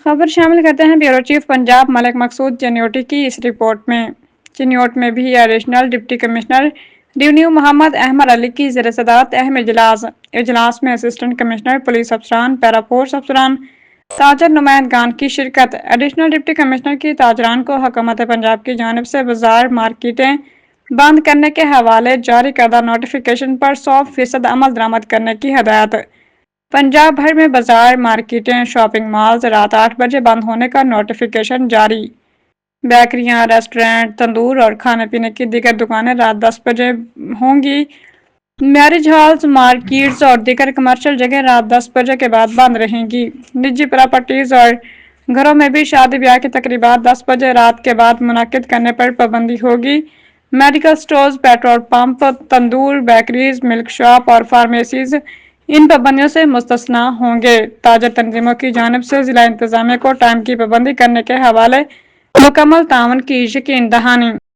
खबर शामिल करते हैं ब्यूरो चीफ पंजाब मलिक मकसूद चिन्योटी की इस रिपोर्ट में। चिन्योट में भी additional deputy commissioner revenue Muhammad Ahmad Ali की ज़ेर सदारत अहम इजलास में असिस्टेंट कमिश्नर पुलिस अफसरान, पैरा फोर्स अफसरान, ताजर नुमाइंदगान की शिरकत। एडिशनल डिप्टी कमिश्नर की ताजरान को हुकूमत पंजाब की जानिब से बाजार मार्केटें बंद करने के हवाले जारी करदा नोटिफिकेशन पर 100% अमल दरामद करने की हदायत। पंजाब भर में बाजार, मार्केटें, शॉपिंग मॉल्स रात 8 बजे बंद होने का नोटिफिकेशन जारी। बेकरियां, रेस्टोरेंट, तंदूर और खाने पीने की दीगर दुकानें रात 10 बजे होंगी। मैरिज हॉल्स, मार्केट्स और दीगर कमर्शियल जगह रात 10 बजे के बाद बंद रहेंगी। निजी प्रॉपर्टीज और घरों में भी शादी ब्याह की तकरीबात 10 बजे रात के बाद मुनाकिद करने पर पाबंदी होगी। मेडिकल स्टोर्स, पेट्रोल पंप, तंदूर, बेकरीज, मिल्क शॉप और फार्मेसीज इन पाबंदियों से मुस्तस्ना होंगे। ताजा तंजीमों की जानिब से जिला इंतजामिया को टाइम की पाबंदी करने के हवाले मुकम्मल ताउन की यकीन दहानी।